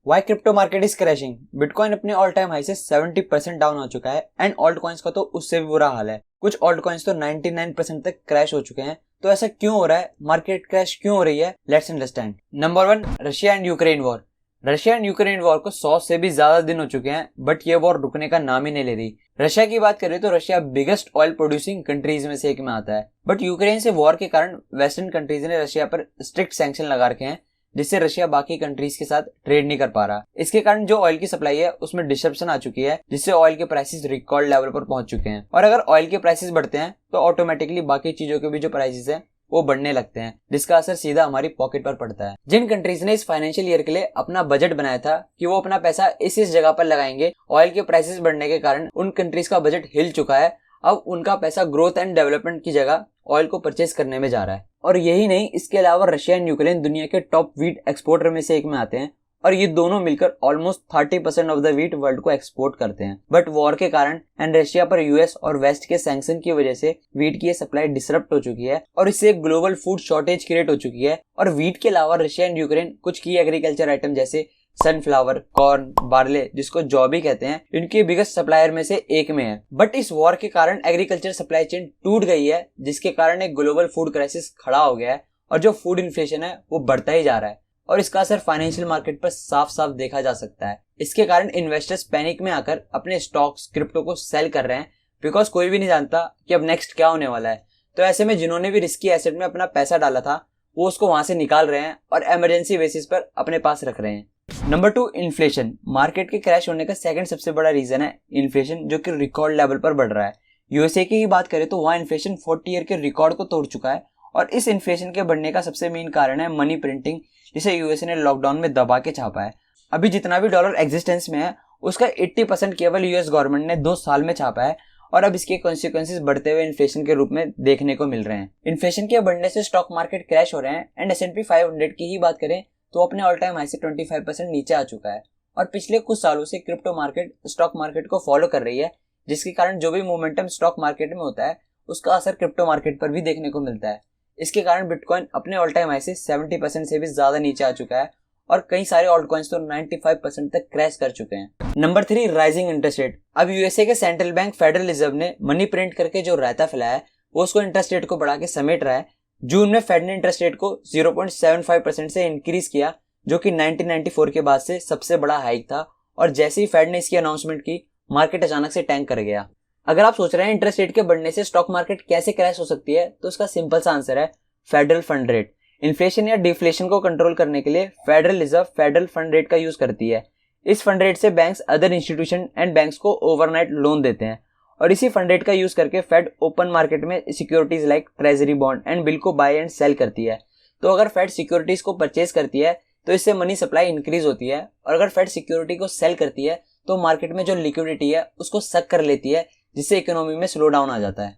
Y crypto market is crashing. Bitcoin अपने all time high से 70% down हो चुका है एंड ऑल्ट कॉइन्स का तो उससे भी बुरा हाल है। कुछ ऑल्ट कॉइन्स तो 99% तक क्रैश हो चुके हैं। तो ऐसा क्यों हो रहा है, मार्केट क्रैश क्यों हो रही है? Let's understand. Number 1, Russia and Ukraine war. Russia and Ukraine war को 100 से भी ज्यादा दिन हो चुके हैं, बट ये वॉर रुकने का नाम ही नहीं ले रही। रशिया की बात करें तो Russia biggest oil producing countries में से एक में आता है, बट यूक्रेन से वॉर के कारण वेस्टर्न कंट्रीज ने रशिया पर स्ट्रिक्ट सैंक्शन लगा रखे हैं, जिससे रशिया बाकी कंट्रीज के साथ ट्रेड नहीं कर पा रहा। इसके कारण जो ऑयल की सप्लाई है उसमें डिस्ट्रप्शन आ चुकी है, जिससे ऑयल के प्राइसेस रिकॉर्ड लेवल पर पहुंच चुके हैं। और अगर ऑयल के प्राइसेस बढ़ते हैं तो ऑटोमेटिकली बाकी चीजों के भी जो प्राइसेस हैं वो बढ़ने लगते हैं, जिसका असर सीधा हमारी पॉकेट पर पड़ता है। जिन कंट्रीज ने इस फाइनेंशियल ईयर के लिए अपना बजट बनाया था कि वो अपना पैसा इस जगह पर लगाएंगे, ऑयल के प्राइसेस बढ़ने के कारण उन कंट्रीज का बजट हिल चुका है। अब उनका पैसा ग्रोथ एंड डेवलपमेंट की जगह ऑयल को परचेज करने में जा रहा है। और यही नहीं, इसके अलावा रशिया एंड यूक्रेन दुनिया के टॉप व्हीट एक्सपोर्टर में से एक में आते हैं और ये दोनों मिलकर almost 30% of the wheat world को एक्सपोर्ट करते हैं। बट वॉर के कारण एंड रशिया पर यूएस और वेस्ट के सैंक्शन की वजह से व्हीट की सप्लाई डिसरप्ट हो चुकी है और इससे एक ग्लोबल फूड शॉर्टेज क्रिएट हो चुकी है। और व्हीट के अलावा रशिया एंड यूक्रेन कुछ की एग्रीकल्चर आइटम जैसे सनफ्लावर, कॉर्न, बार्ले, जिसको जॉ भी कहते हैं, इनके बिगेस्ट सप्लायर में से एक में है। बट इस वॉर के कारण एग्रीकल्चर सप्लाई चेन टूट गई है, जिसके कारण एक ग्लोबल फूड क्राइसिस खड़ा हो गया है और जो फूड इन्फ्लेशन है वो बढ़ता ही जा रहा है और इसका असर फाइनेंशियल मार्केट पर साफ साफ देखा जा सकता है। इसके कारण इन्वेस्टर्स पैनिक में आकर अपने स्टॉक्स, क्रिप्टो को सेल कर रहे हैं, बिकॉज कोई भी नहीं जानता कि अब नेक्स्ट क्या होने वाला है। तो ऐसे में जिन्होंने भी रिस्की एसेट में अपना पैसा डाला था वो उसको वहां से निकाल रहे हैं और इमरजेंसी बेसिस पर अपने पास रख रहे हैं। Number 2, inflation. मार्केट के क्रैश होने का सेकंड सबसे बड़ा रीजन है इन्फ्लेशन, जो कि रिकॉर्ड लेवल पर बढ़ रहा है। यूएसए की ही बात करें तो वहां इन्फ्लेशन 40 ईयर के रिकॉर्ड को तोड़ चुका है और इस इन्फ्लेशन के बढ़ने का सबसे मेन कारण है मनी प्रिंटिंग, जिसे यूएसए ने लॉकडाउन में दबा के छापा है। अभी जितना भी डॉलर एग्जिस्टेंस में है उसका 80% केवल यूएस गवर्नमेंट ने 2 साल में छापा है और अब इसके कॉन्सिक्वेंसेस बढ़ते हुए इन्फ्लेशन के रूप में देखने को मिल रहे हैं। इन्फ्लेशन के बढ़ने से स्टॉक मार्केट क्रैश हो रहे हैं एंड S&P 500 की ही बात करें तो अपने ऑल टाइम हाई से 25% नीचे आ चुका है। और पिछले कुछ सालों से क्रिप्टो मार्केट स्टॉक मार्केट को फॉलो कर रही है, जिसके कारण जो भी मोमेंटम स्टॉक मार्केट में होता है उसका असर क्रिप्टो मार्केट पर भी देखने को मिलता है। इसके कारण बिटकॉइन अपने ऑल टाइम हाई से 70% से भी ज्यादा नीचे आ चुका है और कई सारे ऑल्ट कॉइन्स तो 95% तक क्रैश कर चुके हैं। Number 3, rising interest rate. अब यूएसए के सेंट्रल बैंक फेडरल रिजर्व ने मनी प्रिंट करके जो रायता फैलाया है वो उसको इंटरेस्ट रेट को बढ़ा के समेट रहा है। जून में फेड ने इंटरेस्ट रेट को 0.75% से इंक्रीज किया, जो कि 1994 के बाद से सबसे बड़ा हाइक था। और जैसे ही फेड ने इसकी अनाउंसमेंट की, मार्केट अचानक से टैंक कर गया। अगर आप सोच रहे हैं इंटरेस्ट रेट के बढ़ने से स्टॉक मार्केट कैसे क्रैश हो सकती है, तो उसका सिंपल सा आंसर है फेडरल फंड रेट। इन्फ्लेशन या डिफ्लेशन को कंट्रोल करने के लिए federal reserve federal fund rate का यूज करती है। इस फंड रेट से banks, other institution and banks को ओवरनाइट लोन देते हैं और इसी फंड रेट का यूज करके फेड ओपन मार्केट में securities like treasury bond and bill को बाय एंड सेल करती है। तो अगर फेड सिक्योरिटीज को परचेज करती है तो इससे मनी सप्लाई इंक्रीज होती है और अगर फेड सिक्योरिटी को सेल करती है तो मार्केट में जो लिक्विडिटी है उसको सक कर लेती है, जिससे इकोनॉमी में स्लो डाउन आ जाता है।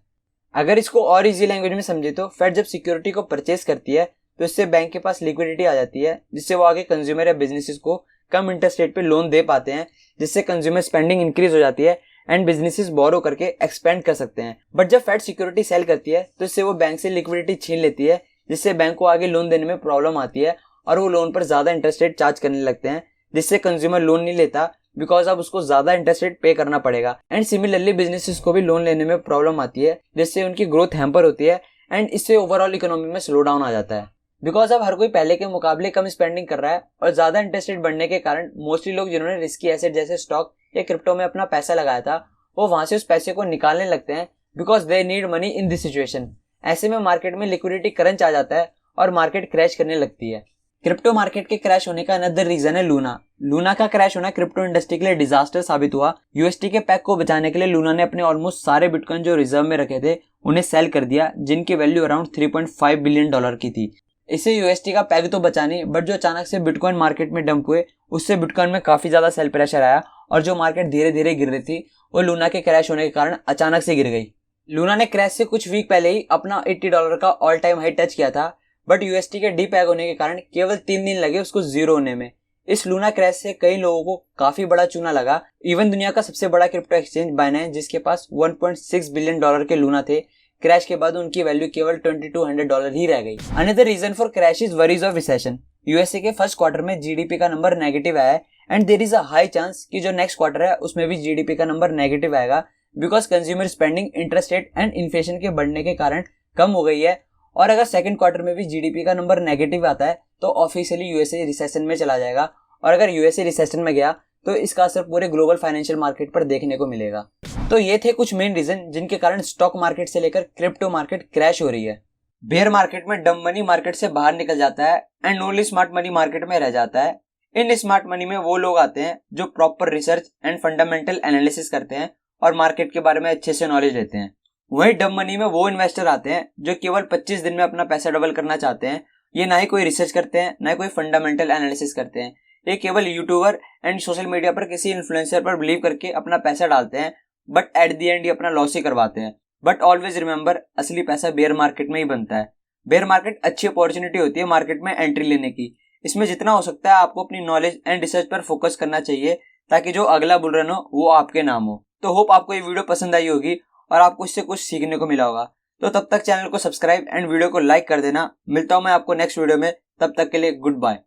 अगर इसको और इजी लैंग्वेज में समझे तो फेड जब सिक्योरिटी को परचेज करती है तो इससे बैंक के पास लिक्विडिटी आ जाती है, जिससे वो आगे कंज्यूमर या बिजनेसेस को कम इंटरेस्ट रेट पे लोन दे पाते हैं, जिससे कंज्यूमर स्पेंडिंग इंक्रीज हो जाती है एंड बिजनेसेस बोरो करके एक्सपेंड कर सकते हैं। बट जब फेड सिक्योरिटी सेल करती है तो इससे वो बैंक से लिक्विडिटी छीन लेती है, जिससे बैंक को आगे लोन देने में प्रॉब्लम आती है और वो लोन पर ज्यादा इंटरेस्ट रेट चार्ज करने लगते हैं, जिससे कंज्यूमर लोन नहीं लेता बिकॉज अब उसको ज्यादा इंटरेस्ट रेट पे करना पड़ेगा। एंड सिमिलरली बिजनेसेस को भी लोन लेने में प्रॉब्लम आती है, जिससे उनकी ग्रोथ हैम्पर होती है एंड इससे ओवरऑल इकोनॉमी में स्लो डाउन आ जाता है। बिकॉज अब हर कोई पहले के मुकाबले कम स्पेंडिंग कर रहा है और ज्यादा इंटरेस्ट रेट बढ़ने के कारण मोस्टली लोग जिन्होंने रिस्की एसेट जैसे स्टॉक या क्रिप्टो में अपना पैसा लगाया था वो वहां से उस पैसे को निकालने लगते हैं, because they need money in this situation. ऐसे में मार्केट में लिक्विडिटी क्रंच आ जाता है और मार्केट क्रैश करने लगती है। क्रिप्टो मार्केट के क्रैश होने का अनदर रीजन है लूना। लूना का क्रैश होना क्रिप्टो इंडस्ट्री के लिए डिजास्टर साबित हुआ। यूएसटी के पैक को बचाने के लिए लूना ने अपने ऑलमोस्ट सारे बिटकॉइन जो रिजर्व में रखे थे उन्हें सेल कर दिया, जिनकी वैल्यू अराउंड $3.5 बिलियन की थी। इससे यूएसटी का पैग तो बचा नहीं, बट जो अचानक से बिटकॉइन मार्केट में डंप हुए उससे बिटकॉइन में काफी ज्यादा सेल प्रेशर आया और जो मार्केट धीरे धीरे गिर रही थी वो लूना के क्रैश होने के कारण अचानक से गिर गई। लूना ने क्रैश से कुछ वीक पहले ही अपना $80 का ऑल टाइम हाई टच किया था, बट यूएसटी के डीपैग होने के कारण केवल 3 दिन लगे उसको जीरो होने में। इस लूना क्रैश से कई लोगों को काफी बड़ा चूना लगा। इवन दुनिया का सबसे बड़ा क्रिप्टो एक्सचेंज बाइनेंस, जिसके पास $1.6 बिलियन के लूना थे, क्रैश के बाद उनकी वैल्यू केवल $2200 ही रह गई। Another reason for crash is worries of recession. USA के फर्स्ट क्वार्टर में जीडीपी का नंबर नेगेटिव आया है and there is a high chance कि जो नेक्स्ट क्वार्टर है उसमें भी जीडीपी का नंबर नेगेटिव आएगा, because consumer spending, interest rate and inflation के बढ़ने के कारण कम हो गई है। और अगर सेकंड क्वार्टर में भी जीडीपी का नंबर नेगेटिव आता है तो ऑफिशियली यूएसए रिसेशन में चला जाएगा, और अगर यूएसए रिसेशन में गया तो इसका असर पूरे ग्लोबल फाइनेंशियल मार्केट पर देखने को मिलेगा। तो ये थे कुछ मेन रीजन जिनके कारण स्टॉक मार्केट से लेकर क्रिप्टो मार्केट क्रैश हो रही है। बेयर मार्केट में डम मनी मार्केट से बाहर निकल जाता है and only smart money market में रह जाता है। इन स्मार्ट मनी में वो लोग आते हैं जो proper research and fundamental analysis करते हैं और मार्केट के बारे में अच्छे से नॉलेज लेते हैं। वही डम मनी में वो इन्वेस्टर आते हैं जो केवल 25 दिन में अपना पैसा डबल करना चाहते हैं। ये ना ही कोई रिसर्च करते हैं, ना ही कोई फंडामेंटल एनालिसिस करते हैं। ये केवल यूट्यूबर एंड सोशल मीडिया पर किसी इन्फ्लुएंसर पर बिलीव करके अपना पैसा डालते हैं, बट एट द एंड ये अपना लॉस ही करवाते हैं। बट ऑलवेज रिमेंबर, असली पैसा बेयर मार्केट में ही बनता है। बेयर मार्केट अच्छी अपॉर्चुनिटी होती है मार्केट में एंट्री लेने की। इसमें जितना हो सकता है आपको अपनी नॉलेज एंड रिसर्च पर फोकस करना चाहिए, ताकि जो अगला बुल रन हो वो आपके नाम हो। तो होप आपको ये वीडियो पसंद आई होगी और आपको इससे कुछ सीखने को मिला होगा। तो तब तक चैनल को सब्सक्राइब एंड वीडियो को लाइक कर देना। मिलता हूं मैं आपको नेक्स्ट वीडियो में, तब तक के लिए गुड बाय।